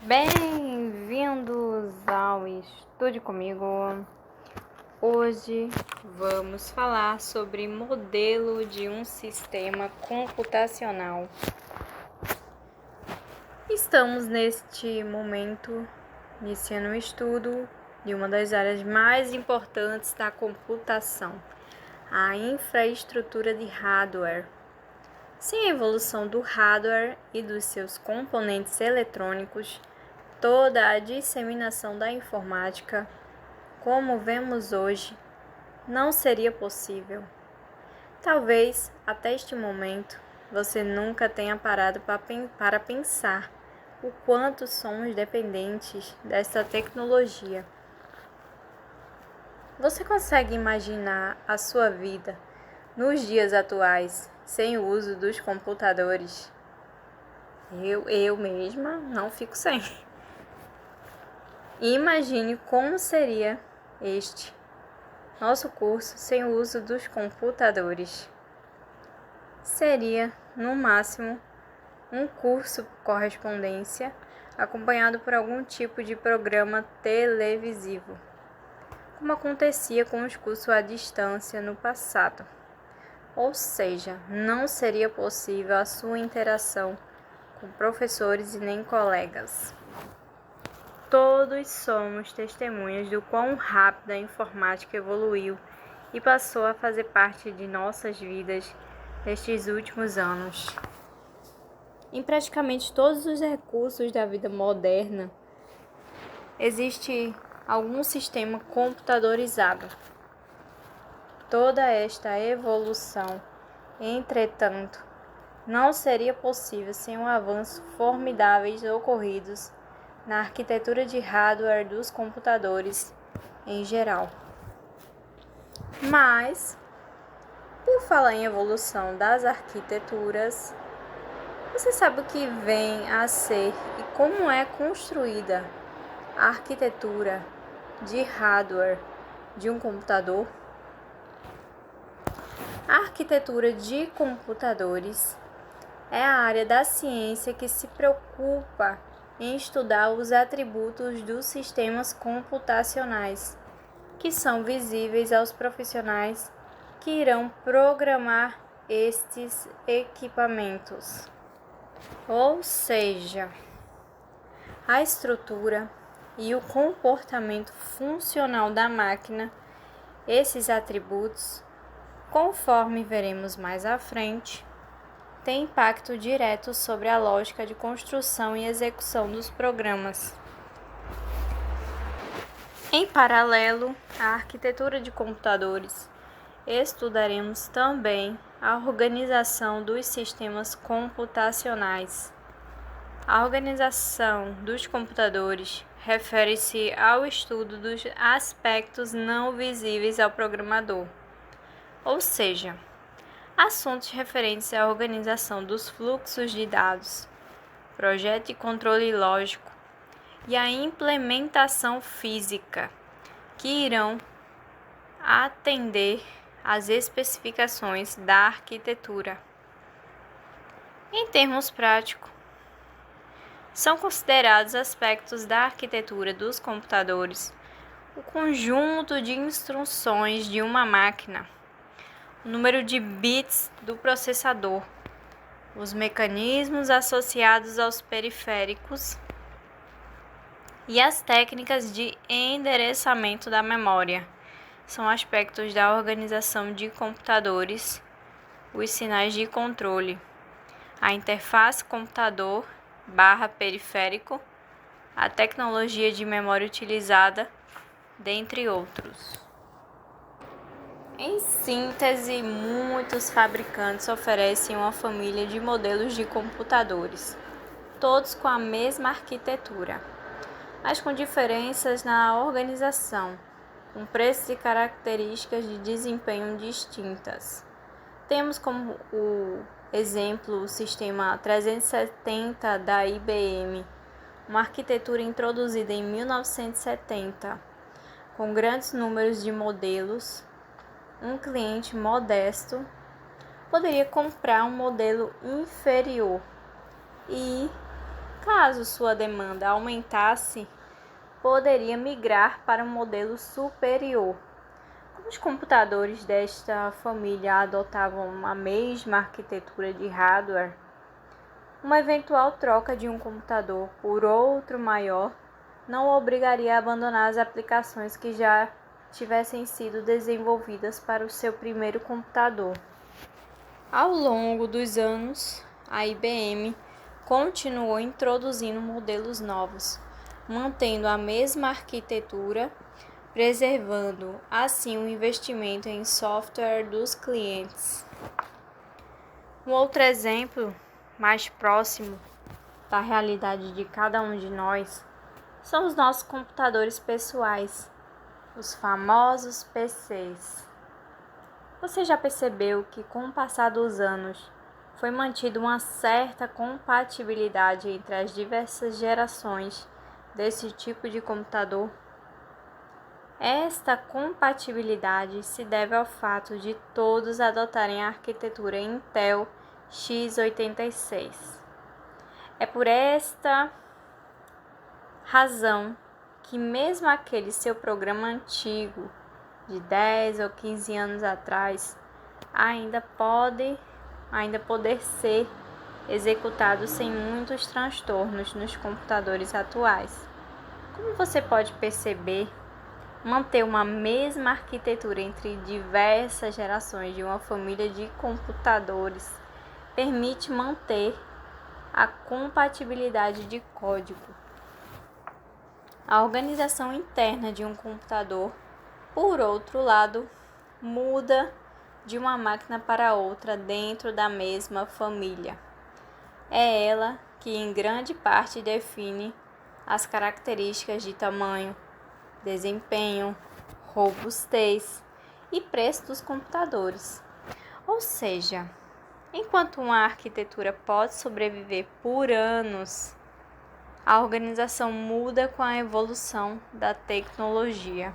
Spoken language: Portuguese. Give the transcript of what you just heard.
Bem-vindos ao Estude Comigo. Hoje vamos falar sobre modelo de um sistema computacional. Estamos neste momento iniciando o estudo de uma das áreas mais importantes da computação, a infraestrutura de hardware. Sem a evolução do hardware e dos seus componentes eletrônicos, toda a disseminação da informática, como vemos hoje, não seria possível. Talvez, até este momento, você nunca tenha parado para pensar o quanto somos dependentes desta tecnologia. Você consegue imaginar a sua vida nos dias atuais sem o uso dos computadores? Eu mesma não fico sem. Imagine como seria este nosso curso sem o uso dos computadores. Seria, no máximo, um curso por correspondência acompanhado por algum tipo de programa televisivo, como acontecia com os cursos à distância no passado. Ou seja, não seria possível a sua interação com professores e nem colegas. Todos somos testemunhas do quão rápido a informática evoluiu e passou a fazer parte de nossas vidas nestes últimos anos. Em praticamente todos os recursos da vida moderna, existe algum sistema computadorizado. Toda esta evolução, entretanto, não seria possível sem um avanço formidáveis ocorridos na arquitetura de hardware dos computadores em geral. Mas, por falar em evolução das arquiteturas, você sabe o que vem a ser e como é construída a arquitetura de hardware de um computador? A arquitetura de computadores é a área da ciência que se preocupa em estudar os atributos dos sistemas computacionais, que são visíveis aos profissionais que irão programar estes equipamentos. Ou seja, a estrutura e o comportamento funcional da máquina, esses atributos, conforme veremos mais à frente, tem impacto direto sobre a lógica de construção e execução dos programas. Em paralelo à arquitetura de computadores, estudaremos também a organização dos sistemas computacionais. A organização dos computadores refere-se ao estudo dos aspectos não visíveis ao programador, ou seja, assuntos referentes à organização dos fluxos de dados, projeto e controle lógico e a implementação física, que irão atender às especificações da arquitetura. Em termos práticos, são considerados aspectos da arquitetura dos computadores o conjunto de instruções de uma máquina, o número de bits do processador, os mecanismos associados aos periféricos e as técnicas de endereçamento da memória. São aspectos da organização de computadores, os sinais de controle, a interface computador/periférico, a tecnologia de memória utilizada, dentre outros. Em síntese, muitos fabricantes oferecem uma família de modelos de computadores, todos com a mesma arquitetura, mas com diferenças na organização, com preços e características de desempenho distintas. Temos como o exemplo o sistema 370 da IBM, uma arquitetura introduzida em 1970, com grandes números de modelos. Um cliente modesto poderia comprar um modelo inferior e Caso sua demanda aumentasse, poderia migrar para um modelo superior. Como os computadores desta família adotavam a mesma arquitetura de hardware, uma eventual troca de um computador por outro maior não o obrigaria a abandonar as aplicações que já tivessem sido desenvolvidas para o seu primeiro computador. Ao longo dos anos, a IBM continuou introduzindo modelos novos, mantendo a mesma arquitetura, preservando assim o investimento em software dos clientes. Um outro exemplo mais próximo da realidade de cada um de nós são os nossos computadores pessoais, os famosos PCs. Você já percebeu que, com o passar dos anos, foi mantida uma certa compatibilidade entre as diversas gerações desse tipo de computador? Esta compatibilidade se deve ao fato de todos adotarem a arquitetura Intel x86. É por esta razão que mesmo aquele seu programa antigo, de 10 ou 15 anos atrás, ainda poder ser executado sem muitos transtornos nos computadores atuais. Como você pode perceber, manter uma mesma arquitetura entre diversas gerações de uma família de computadores permite manter a compatibilidade de código. A organização interna de um computador, por outro lado, muda de uma máquina para outra dentro da mesma família. É ela que, em grande parte, define as características de tamanho, desempenho, robustez e preço dos computadores. Ou seja, enquanto uma arquitetura pode sobreviver por anos, a organização muda com a evolução da tecnologia.